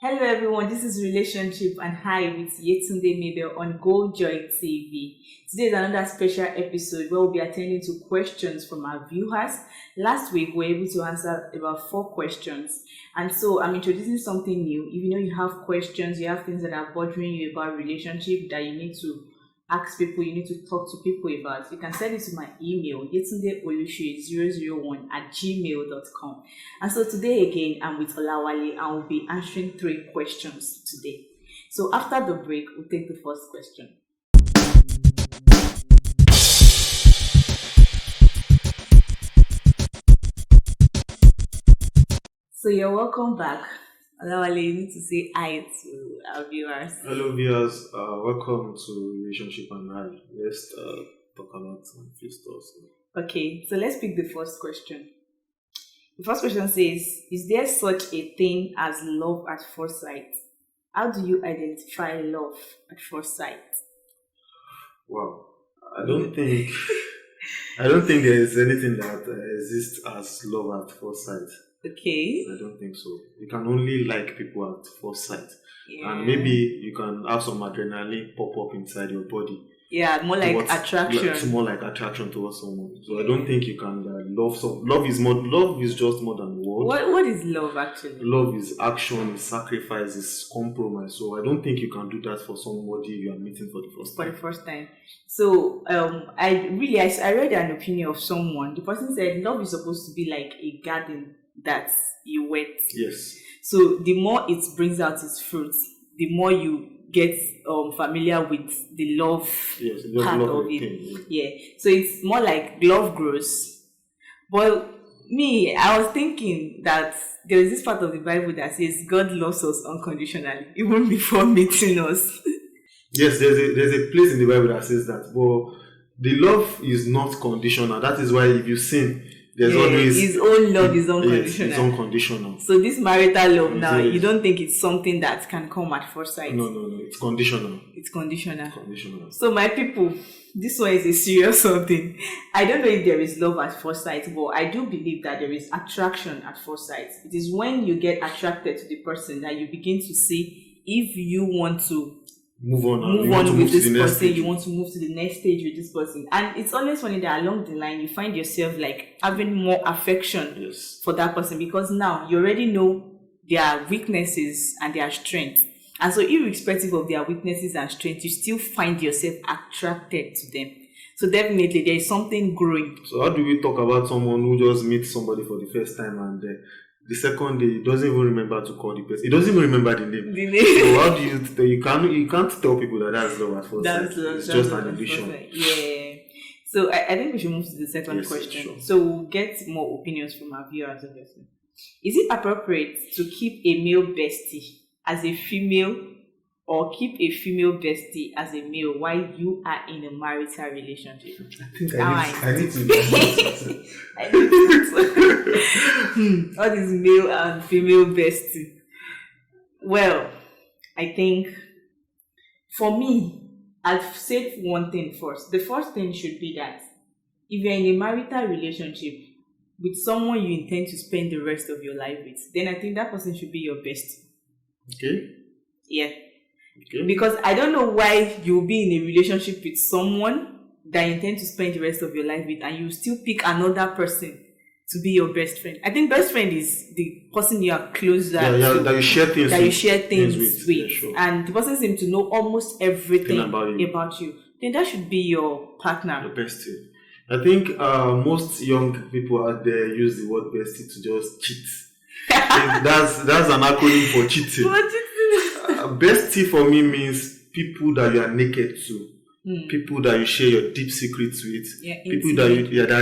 Hello everyone, this is Relationship and I with Yetunde Mabel on Gold Joy TV. Today is another special episode where we'll be attending to questions from our viewers. Last week we were able to answer about 4 questions, and so I'm introducing something new. If you know you have questions, you have things that are bothering you about relationship that you need to ask people, you need to talk to people about, you can send it to my email yetundeolushe001@gmail.com. And so today again, I'm with Olawale and we'll be answering 3 questions today. So after the break, we'll take the first question. So you're welcome back. Olawale, you need to say hi to our viewers. Hello, viewers. Welcome to Relationship and I. Let's talk about some few stuff. Okay, so let's pick the first question. The first question says, is there such a thing as love at first sight? How do you identify love at first sight? Wow. I don't think there is anything that exists as love at first sight. Okay. I don't think so. You can only like people at first sight. Yeah. And maybe you can have some adrenaline pop up inside your body. Yeah, more like attraction. It's more like attraction towards someone. So I don't think you can love some. Love is just more than words. What is love actually? Love is action, is sacrifice, is compromise. So I don't think you can do that for somebody you are meeting for the first time. For the first time. So I read an opinion of someone. The person said love is supposed to be like a garden that you wet. Yes. So the more it brings out its fruits, the more you get familiar with the love part of it. Yeah. So it's more like love grows. But me, I was thinking that there is this part of the Bible that says God loves us unconditionally, even before meeting us. Yes, there's a place in the Bible that says that. But the love is not conditional. That is why if you sin, there's always his own love is unconditional. Yes, it's unconditional. So this marital love now, you don't think it's something that can come at first sight? No. It's conditional. It's conditional. Conditional. So my people, this one is a serious something. I don't know if there is love at first sight, but I do believe that there is attraction at first sight. It is when you get attracted to the person that you begin to see if you want to move on with this person, you want to move to the next stage with this person. And it's always funny that along the line you find yourself like having more affection for that person, because now you already know their weaknesses and their strengths. And so irrespective of their weaknesses and strengths, you still find yourself attracted to them. So definitely there is something growing. So how do we talk about someone who just meets somebody for the first time and the second day, he doesn't even remember to call the person. He doesn't even remember the name. So how do you can't tell people that that's love at first sight. It's just an illusion. Yeah. So I think we should move to the second question. Sure. So we'll get more opinions from our viewers, obviously. Is it appropriate to keep a male bestie as a female, or keep a female bestie as a male while you are in a marital relationship? I think I need to What is male and female bestie? Well, I think for me, I've said one thing first. The first thing should be that if you're in a marital relationship with someone you intend to spend the rest of your life with, then I think that person should be your bestie. Okay. Yeah. Okay. Because I don't know why you'll be in a relationship with someone that you intend to spend the rest of your life with, and you still pick another person to be your best friend. I think best friend is the person you are closer to, that you share things with. Yeah, sure. And the person seems to know almost everything about you. Then that should be your partner. Your bestie. I think most young people out there use the word bestie to just cheat. that's an acronym for cheating. Bestie for me means people that you are naked to, people that you share your deep secrets with, people that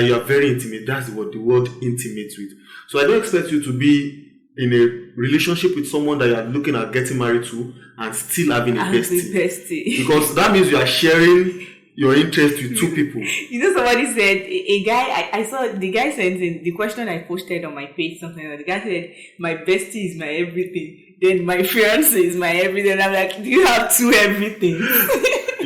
you are very intimate. That's what the word intimate with. So I don't expect you to be in a relationship with someone that you are looking at getting married to and still having a bestie. Because that means you are sharing your interest with 2 people. You know, somebody said, a guy, I saw the guy sent in the question I posted on my page, something like that. The guy said, my bestie is my everything. Then my fiance is my everything. And I'm like, do you have 2 everything?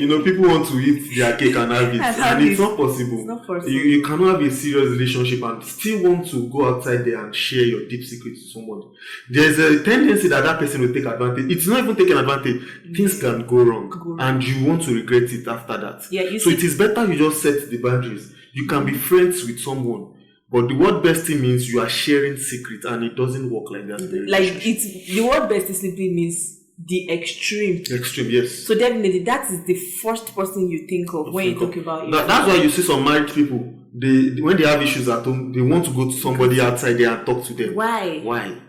People want to eat their cake and have it, and it's not possible. It's not possible. You cannot have a serious relationship and still want to go outside there and share your deep secrets to someone. There's a tendency that person will take advantage. It's not even taking advantage. Things can go wrong, and you want to regret it after that. Yeah, so it is better you just set the boundaries. You can be friends with someone, but the word bestie means you are sharing secrets, and it doesn't work like that. The word bestie simply means the extreme. Extreme, yes. So definitely that is the first person you think of when you talk about that's why you see some married people, when they have issues at home, they want to go to somebody outside there and talk to them. Why?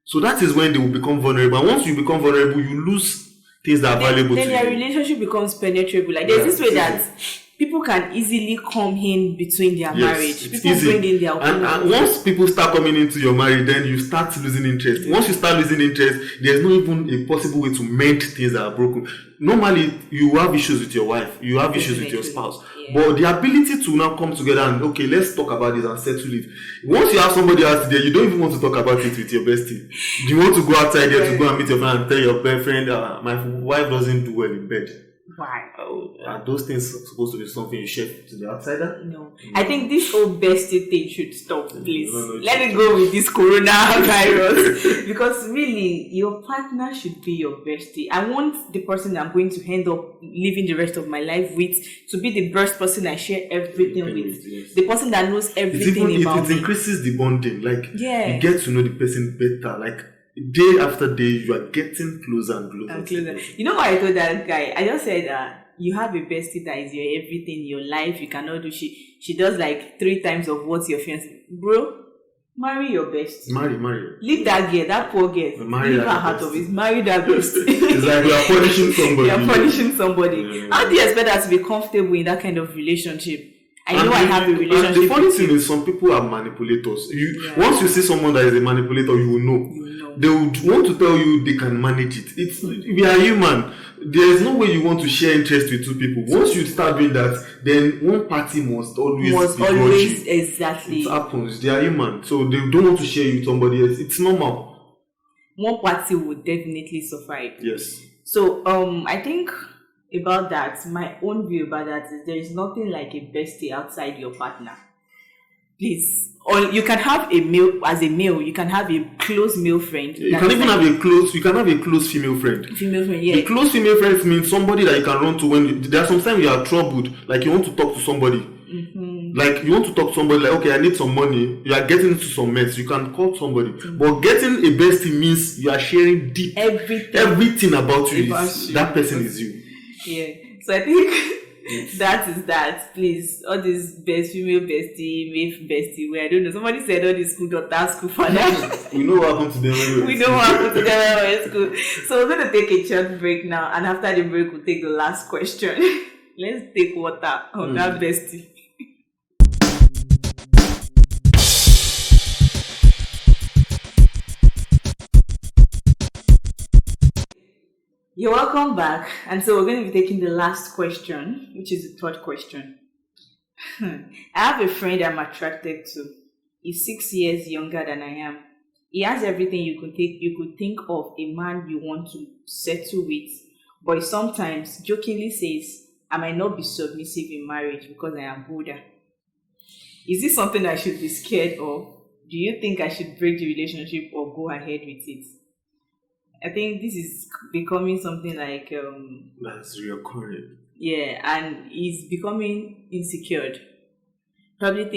So that is when they will become vulnerable. And once you become vulnerable, you lose things that are valuable to you. Then their relationship becomes penetrable. Like there's this way that people can easily come in between their marriage. People bring in their opinion. And once people start coming into your marriage, then you start losing interest. Once you start losing interest, there's not even a possible way to mend things that are broken. Normally, you have issues with your wife, you have issues with your spouse. Yeah. But the ability to now come together and, okay, let's talk about this and settle it. Once you have somebody else there, you don't even want to talk about it with your bestie. You want to go outside there to go and meet your friend and tell your boyfriend, my wife doesn't do well in bed. Why? Are those things supposed to be something you share to the outsider? No. I think this whole bestie thing should stop, please. Let it go with this coronavirus. Because really, your partner should be your bestie. I want the person I'm going to end up living the rest of my life with to be the best person I share everything with. Yes. The person that knows everything about me. It increases the bonding. You get to know the person better. Day after day, you are getting closer and closer. You know what I told that guy? I just said that you have a bestie that is your everything, your life. You cannot do. She does 3 times of what your fiance. Bro, marry your bestie. Marry. Leave that girl, that poor girl. Leave her out of it. Marry that bestie. It's like you are punishing somebody. You are punishing somebody. Yeah. How do you expect us to be comfortable in that kind of relationship? I have a relationship. And the funny thing is, some people are manipulators. Once you see someone that is a manipulator, you will know. They would want to tell you they can manage it. We are human. There is no way you want to share interest with 2 people. Once you start doing that, then one party must always exactly. It happens. They are human, so they don't want to share you with somebody else. It's normal. One party would definitely suffer it. Yes. So I think about that, my own view about that is there is nothing like a bestie outside your partner. Please. Or you can have a male, you can have a close male friend. You can even have a close female friend. Female friend, yeah. The close female friend means somebody that you can run to when there are sometimes you are troubled, you want to talk to somebody. Mm-hmm. You want to talk to somebody okay, I need some money. You are getting into some mess. You can call somebody. Mm-hmm. But getting a bestie means you are sharing deep everything about you. That person is you. Yeah. So I think that is that. Please, all this female bestie, male bestie, where I don't know. Somebody said all this school daughter, school father. We know what happened to them. We know what happened to them when we were in school. So we're going to take a short break now, and after the break, we'll take the last question. Let's take water on that bestie. You're welcome back. And so we're going to be taking the last question, which is the third question. I have a friend I'm attracted to. He's 6 years younger than I am. He has everything you could think of a man you want to settle with, but he sometimes jokingly says, I might not be submissive in marriage because I am older. Is this something I should be scared of? Do you think I should break the relationship or go ahead with it? I think this is becoming something like that's reoccurring. Yeah, and he's becoming insecure. Probably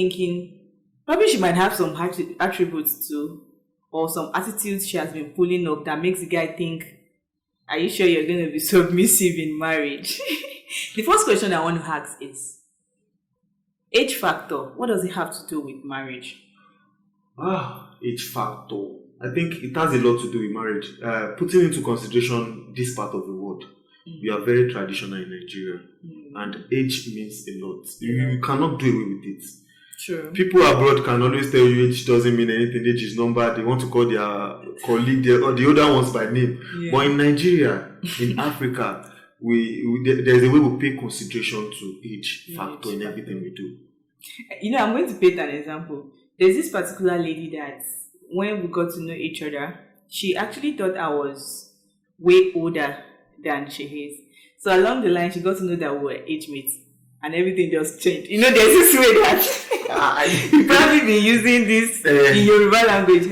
she might have some attributes too, or some attitudes she has been pulling up that makes the guy think, are you sure you're going to be submissive in marriage? The first question I want to ask is, age factor, what does it have to do with marriage? Age factor. I think it has a lot to do with marriage. Putting into consideration this part of the world, we are very traditional in Nigeria, and age means a lot. You cannot do away with it. True. People abroad can always tell you age doesn't mean anything. Age is number. They want to call their colleague or the other ones by name. Yeah. But in Nigeria, in Africa, there's a way we pay consideration to age factor in everything we do. I'm going to paint an example. There's this particular lady that, when we got to know each other, she actually thought I was way older than she is. So along the line, she got to know that we were age mates. And everything just changed. You know, there's this way that you probably been using this in Yoruba language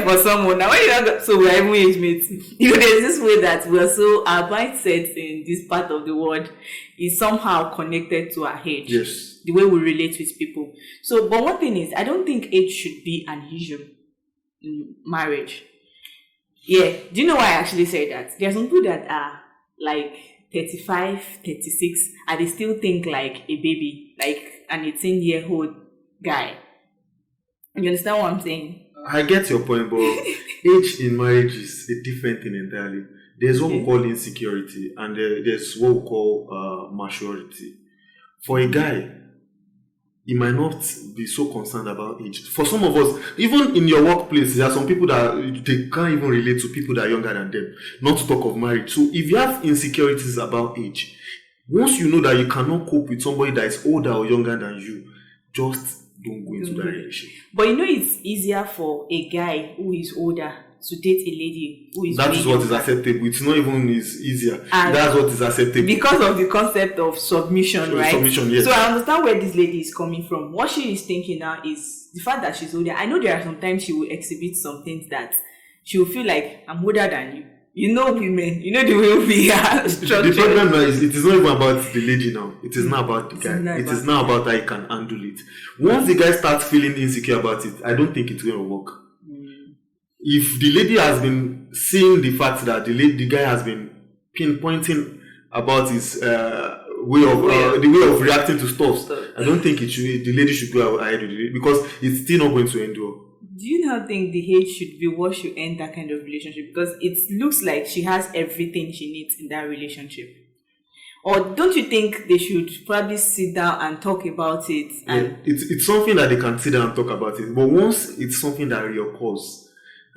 for someone. Now, when you have, so we're even age mates. You know, there's this way that we're so, our mindset in this part of the world is somehow connected to our age. Yes. The way we relate with people. So, but one thing is, I don't think age should be an issue in marriage. Yeah. Do you know why I actually say that? There are some people that are like 35, 36, and they still think like a baby, like an 18-year-old guy. You understand what I'm saying? I get your point, but age in marriage is a different thing entirely. There's what we call insecurity, and there's what we call maturity. For a guy, he might not be so concerned about age. For some of us, even in your workplace, there are some people that they can't even relate to people that are younger than them, not to talk of marriage. So if you have insecurities about age, once you know that you cannot cope with somebody that is older or younger than you, just don't go into that relationship. But you know, it's easier for a guy who is older to date a lady who is that is what is acceptable. It's not even easier. And that's what is acceptable. Because of the concept of submission, right? Submission, yes. So I understand where this lady is coming from. What she is thinking now is the fact that she's older. I know there are sometimes she will exhibit some things that she will feel like, I'm older than you. You know women, you know the way we are structured. The problem now is it is not even about the lady now. It is not about the guy. It is not about how you can handle it. Once the guy starts feeling insecure about it, I don't think it's going to work. If the lady has been seeing the fact that the guy has been pinpointing about his way of reacting to stuff, I don't think the lady should go ahead with it because it's still not going to endure. Do you not think the age should be what should end that kind of relationship? Because it looks like she has everything she needs in that relationship. Or don't you think they should probably sit down and talk about it? And it's something that they can sit down and talk about it. But once it's something that reoccurs,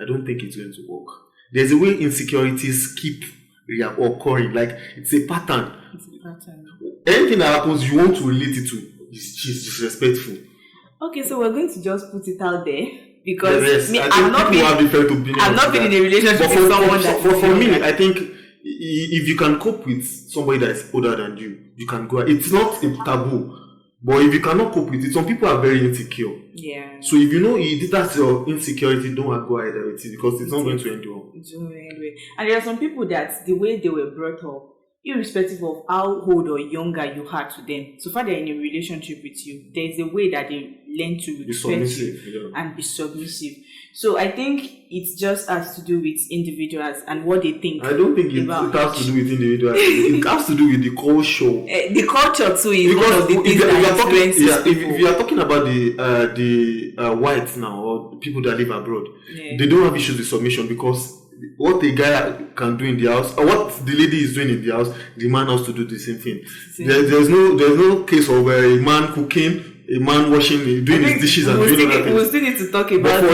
I don't think it's going to work. There's a way insecurities keep reoccurring. Like, it's a pattern. Anything that happens, you want to relate it to. She's disrespectful. Okay, so we're going to just put it out there. Because I'm not been in a relationship with someone for me, I think if you can cope with somebody that is older than you, you can go. It's not a taboo. But if you cannot cope with it, some people are very insecure. Yeah. So if you know that's your insecurity, don't go ahead with it because it's not going to endure. And there are some people that the way they were brought up, irrespective of how old or younger you are to them, so far they're in a relationship with you, there's a way that they learn to respect you and be submissive. So I think it just has to do with individuals and what they think. I don't think it has to do with individuals. It has to do with the culture. The culture too is one of the things that influences people. If you are talking about the whites now or people that live abroad, they don't have issues with submission because what the guy can do in the house or what the lady is doing in the house, the man has to do the same thing. There's no case of a man cooking, a man washing, doing his dishes and doing other things. We still need to talk about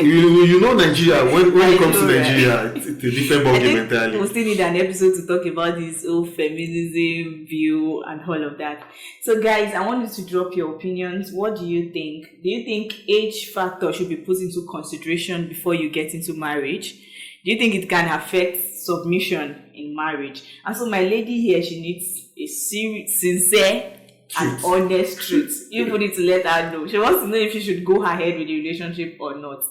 you know Nigeria, when it comes to Nigeria, it's a different ballgame entirely. We still need an episode to talk about this whole feminism view and all of that. So guys, I want you to drop your opinions. What do you think? Do you think age factor should be put into consideration before you get into marriage? Do you think it can affect submission in marriage? And so my lady here, she needs a sincere and honest truth. You need to let her know. She wants to know if she should go ahead with the relationship or not.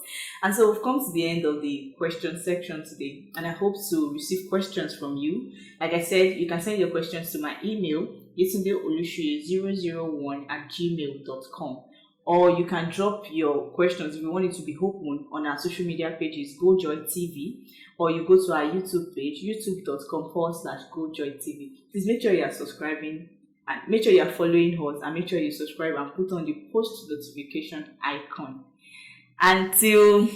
And so we've come to the end of the question section today. And I hope to receive questions from you. Like I said, you can send your questions to my email, yetundeolushoye001@gmail.com. Or you can drop your questions if you want it to be open on our social media pages, GoJoyTV, or you go to our YouTube page, youtube.com/GoJoyTV. Please make sure you are subscribing and make sure you are following us and make sure you subscribe and put on the post notification icon. Until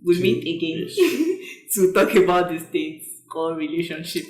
we meet again to talk about these things called relationship.